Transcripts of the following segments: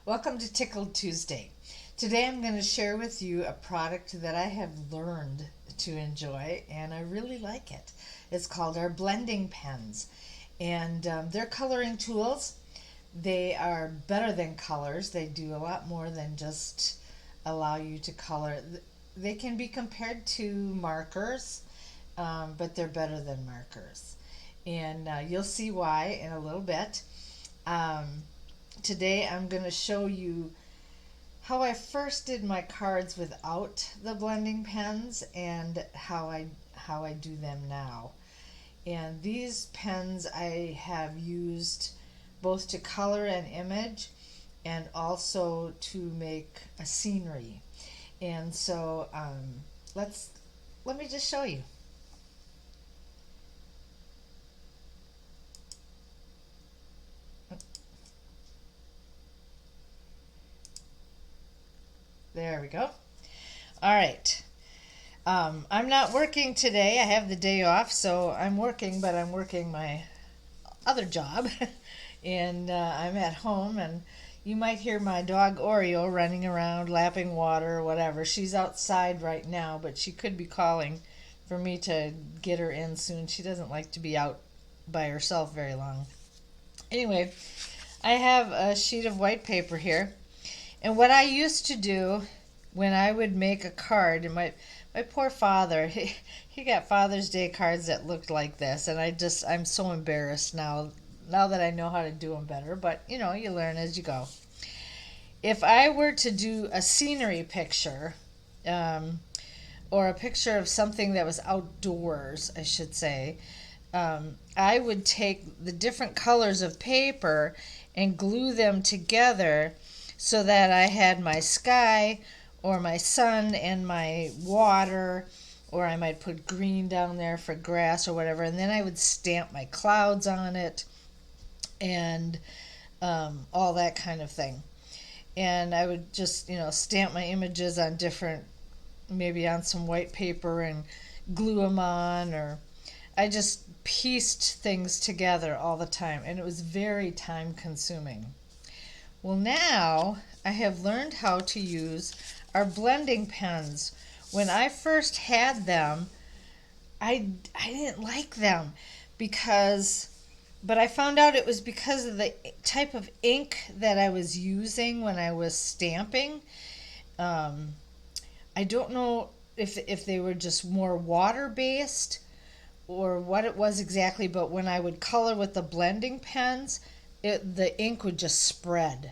Welcome to Tickled Tuesday. Today I'm going to share with you a product that I have learned to enjoy and I really like it. It's called our blending pens, and they're coloring tools. They are better than colors. They do a lot more than just allow you to color. They can be compared to markers, but they're better than markers. And you'll see why in a little bit. Um, Today I'm going to show you how I first did my cards without the blending pens and how I do them now. And these pens I have used both to color an image and also to make a scenery. And so let me just show you. There we go. All right. I'm not working today. I have the day off, so I'm working, but I'm working my other job. And I'm at home, and you might hear my dog Oreo running around, lapping water or whatever. She's outside right now, but she could be calling for me to get her in soon. She doesn't like to be out by herself very long. Anyway, I have a sheet of white paper here. And what I used to do when I would make a card, and my poor father, he got Father's Day cards that looked like this, and I'm so embarrassed now that I know how to do them better, but you learn as you go. If I were to do a scenery picture, um, or a picture of something that was outdoors, I should say, I would take the different colors of paper and glue them together so that I had my sky or my sun and my water, or I might put green down there for grass or whatever, and then I would stamp my clouds on it and all that kind of thing. And I would just, stamp my images on different, maybe on some white paper and glue them on, or I just pieced things together all the time, and it was very time consuming. Well, now I have learned how to use our blending pens. When I first had them, I didn't like them because, but I found out it was because of the type of ink that I was using when I was stamping. Um, I don't know if they were just more water based or what it was exactly, but when I would color with the blending pens, the ink would just spread.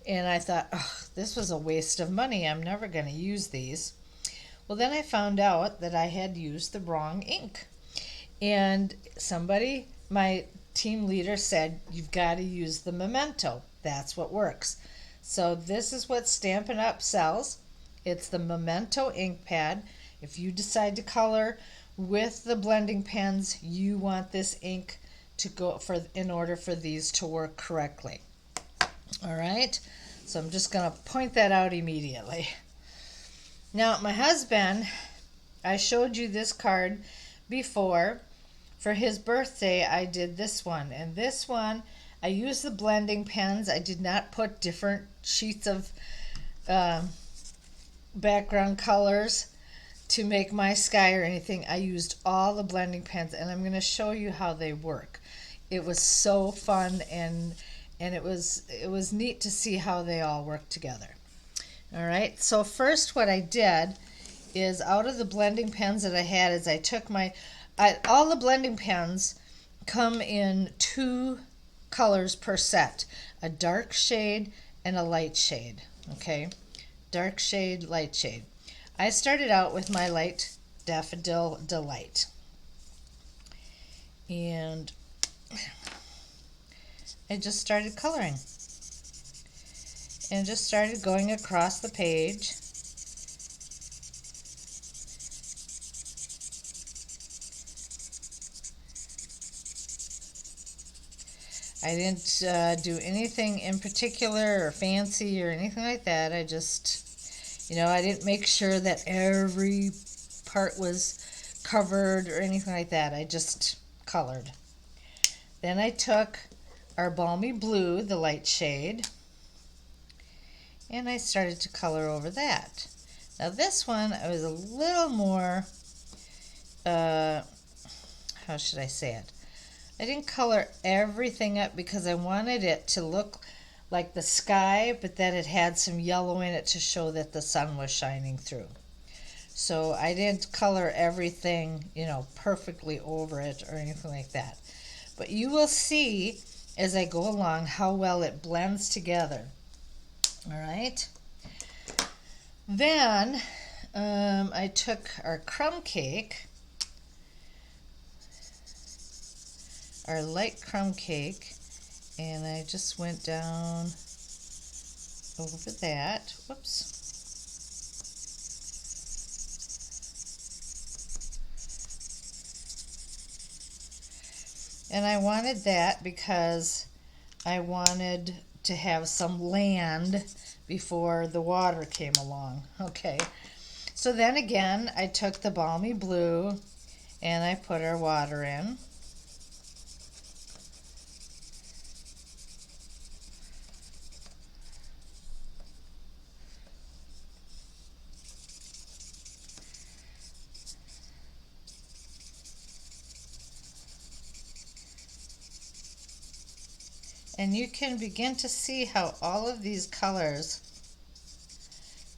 And I thought, oh, this was a waste of money. I'm never going to use these. Well, then I found out that I had used the wrong ink. And my team leader said, you've got to use the Memento. That's what works. So this is what Stampin' Up! Sells. It's the Memento ink pad. If you decide to color with the blending pens, you want this ink to go in order for these to work correctly. All right, so I'm just going to point that out immediately. Now, my husband, I showed you this card before. For his birthday, I did this one. And this one, I used the blending pens. I did not put different sheets of background colors to make my sky or anything. I used all the blending pens, and I'm going to show you how they work. It was so fun, and it was neat to see how they all work together. All right, so first what I did is, out of the blending pens that I had, is I took all the blending pens come in two colors per set, a dark shade and a light shade. Okay, dark shade, light shade. I started out with my light Daffodil Delight, and I just started coloring and just started going across the page. I didn't do anything in particular or fancy or anything like that. I just, I didn't make sure that every part was covered or anything like that. I just colored. Then I took our Balmy Blue, the light shade, and I started to color over that. Now this one, I was a little more, how should I say it? I didn't color everything up because I wanted it to look like the sky, but that it had some yellow in it to show that the sun was shining through. So I didn't color everything, perfectly over it or anything like that. But you will see as I go along how well it blends together. All right. Then I took our crumb cake, our light crumb cake, and I just went down over that. Whoops. And I wanted that because I wanted to have some land before the water came along. Okay. So then again, I took the balmy blue and I put our water in. And you can begin to see how all of these colors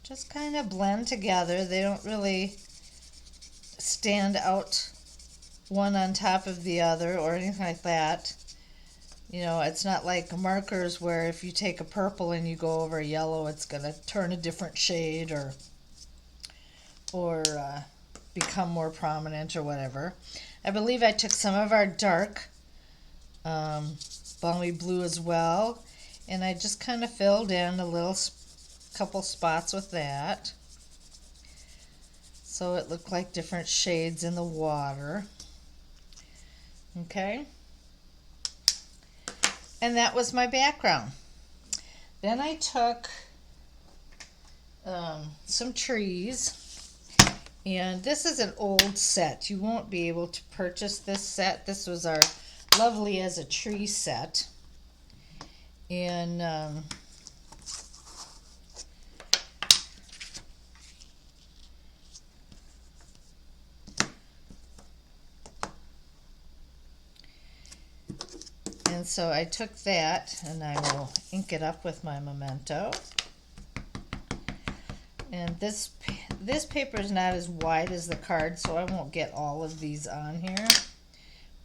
just kind of blend together. They don't really stand out one on top of the other or anything like that. It's not like markers where if you take a purple and you go over a yellow, it's going to turn a different shade or become more prominent or whatever. I believe I took some of our dark balmy blue as well, and I just kind of filled in a little couple spots with that so it looked like different shades in the water. Okay, and that was my background. Then I took some trees, and this is an old set. You won't be able to purchase this set. This was our Lovely as a Tree set, and so I took that and I will ink it up with my memento. And this paper is not as wide as the card, so I won't get all of these on here,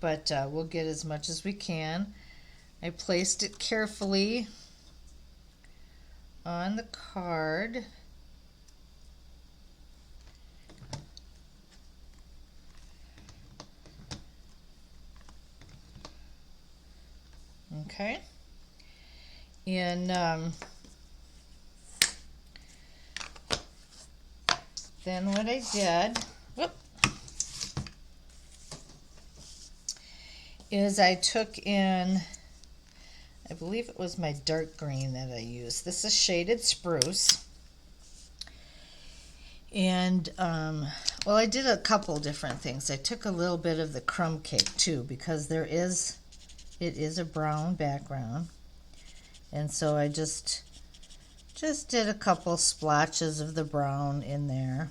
but we'll get as much as we can. I placed it carefully on the card. Okay, and then what I did is I took in, I believe it was my dark green that I used. This is shaded spruce. And, well, I did a couple different things. I took a little bit of the crumb cake too, because it is a brown background. And so I just did a couple splotches of the brown in there.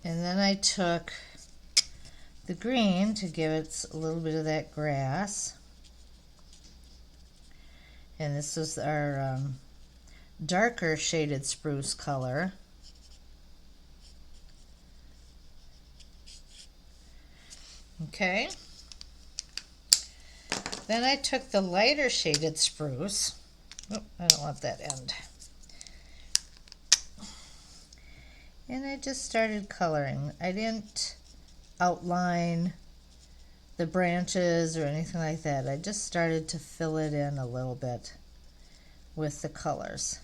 And then I took the green to give it a little bit of that grass. And this is our darker shaded spruce color. Okay. Then I took the lighter shaded spruce. Oh, I don't want that end. And I just started coloring. I didn't outline the branches or anything like that. I just started to fill it in a little bit with the colors.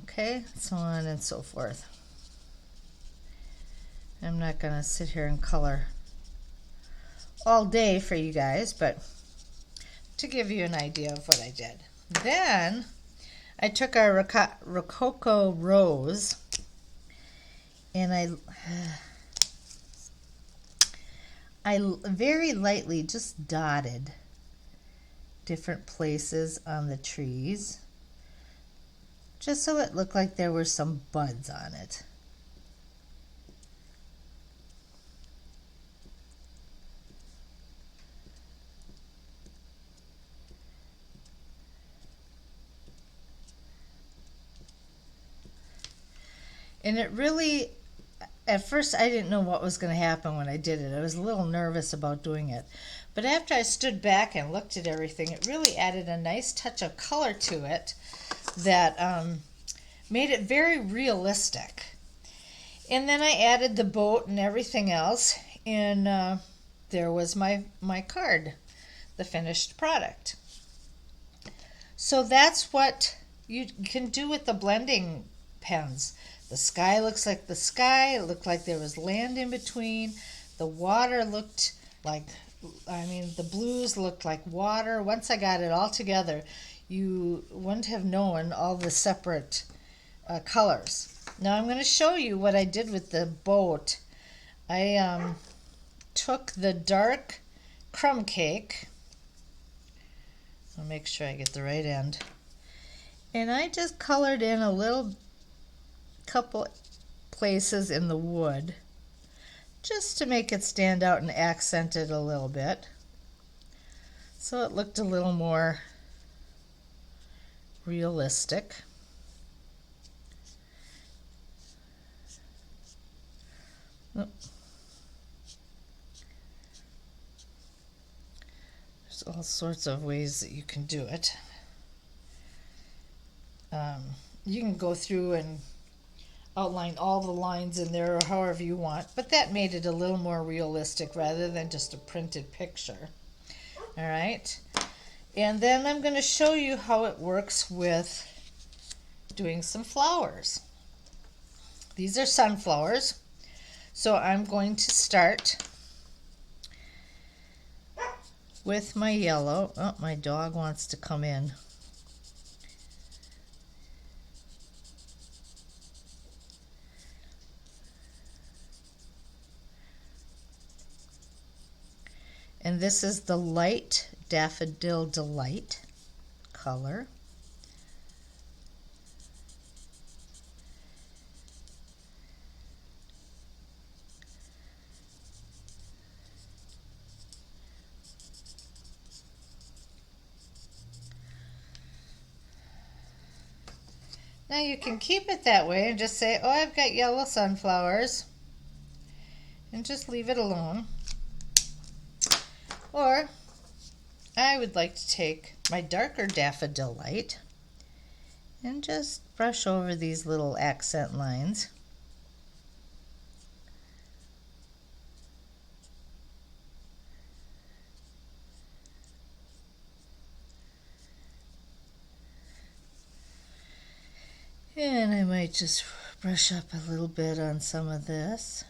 Okay, so on and so forth. I'm not going to sit here and color all day for you guys, but to give you an idea of what I did. Then I took our Rococo Rose and I very lightly just dotted different places on the trees, just so it looked like there were some buds on it. And it really, at first I didn't know what was going to happen when I did it. I was a little nervous about doing it. But after I stood back and looked at everything, it really added a nice touch of color to it that made it very realistic. And then I added the boat and everything else, and there was my card, the finished product. So that's what you can do with the blending pens. The sky looks like the sky. It looked like there was land in between. The water looked like, the blues looked like water. Once I got it all together, you wouldn't have known all the separate colors. Now I'm going to show you what I did with the boat. I took the dark crumb cake. I'll make sure I get the right end. And I just colored in a little couple places in the wood just to make it stand out and accent it a little bit, so it looked a little more realistic. Oh. There's all sorts of ways that you can do it. You can go through and outline all the lines in there or however you want, but that made it a little more realistic rather than just a printed picture. All right, and then I'm going to show you how it works with doing some flowers. These are sunflowers, so I'm going to start with my yellow. Oh, my dog wants to come in. And this is the light Daffodil Delight color. Now you can keep it that way and just say, oh, I've got yellow sunflowers, and just leave it alone. Or I would like to take my darker Daffodil Light and just brush over these little accent lines. And I might just brush up a little bit on some of this.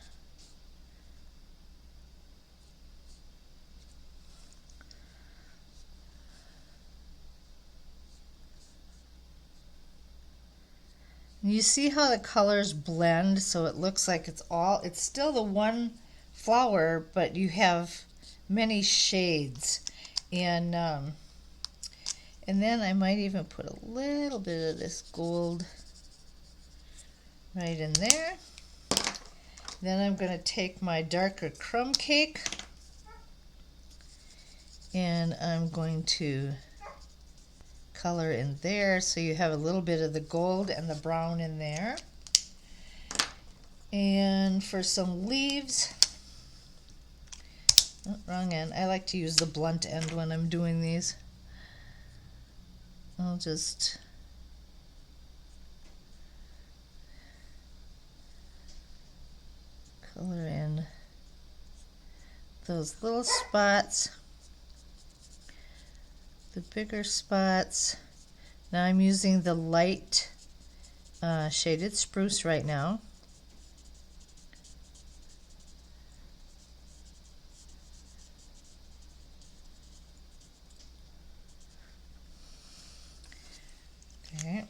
You see how the colors blend, so it looks like it's still the one flower, but you have many shades. And then I might even put a little bit of this gold right in there. Then I'm going to take my darker crumb cake and I'm going to color in there so you have a little bit of the gold and the brown in there. And for some leaves, oh, wrong end. I like to use the blunt end when I'm doing these. I'll just color in those little spots, the bigger spots. Now I'm using the light shaded spruce right now. Okay.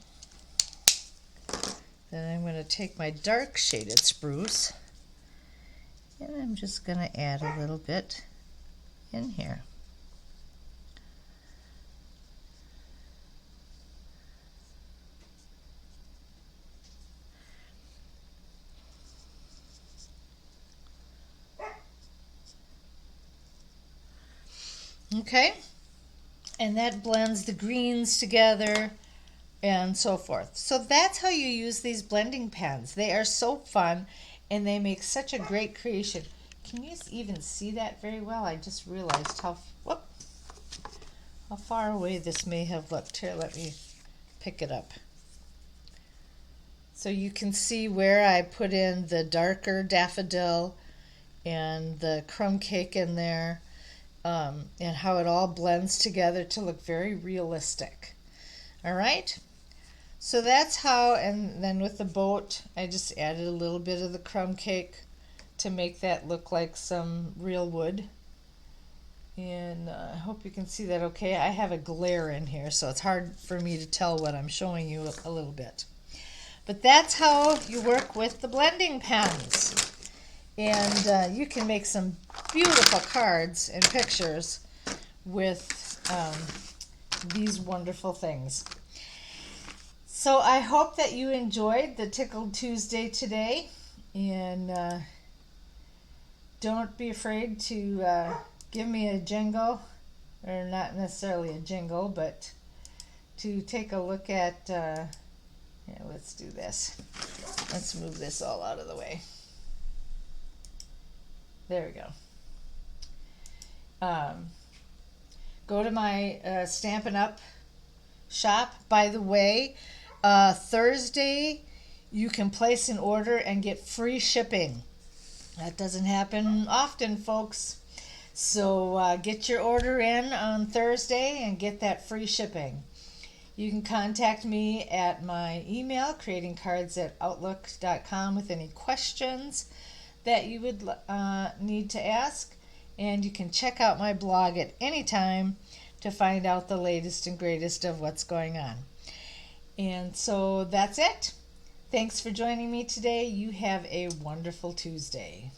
Then I'm going to take my dark shaded spruce And I'm just going to add a little bit in here. Okay, and that blends the greens together and so forth. So that's how you use these blending pens. They are so fun and they make such a great creation. Can you even see that very well? I just realized how far away this may have looked. Here, let me pick it up. So you can see where I put in the darker daffodil and the crumb cake in there, and how it all blends together to look very realistic. All right, so that's how, and then with the boat, I just added a little bit of the crumb cake to make that look like some real wood. And I hope you can see that okay. I have a glare in here, so it's hard for me to tell what I'm showing you a little bit. But that's how you work with the blending pens. And you can make some beautiful cards and pictures with these wonderful things. So I hope that you enjoyed the Tickled Tuesday today. And don't be afraid to give me a jingle, or not necessarily a jingle, but to take a look at, yeah, let's do this. Let's move this all out of the way. There we go. Go to my Stampin' Up! Shop. By the way, Thursday you can place an order and get free shipping. That doesn't happen often, folks. So get your order in on Thursday and get that free shipping. You can contact me at my email, creatingcards@outlook.com, with any questions that you would need to ask. And you can check out my blog at any time to find out the latest and greatest of what's going on. And so that's it. Thanks for joining me today. You have a wonderful Tuesday.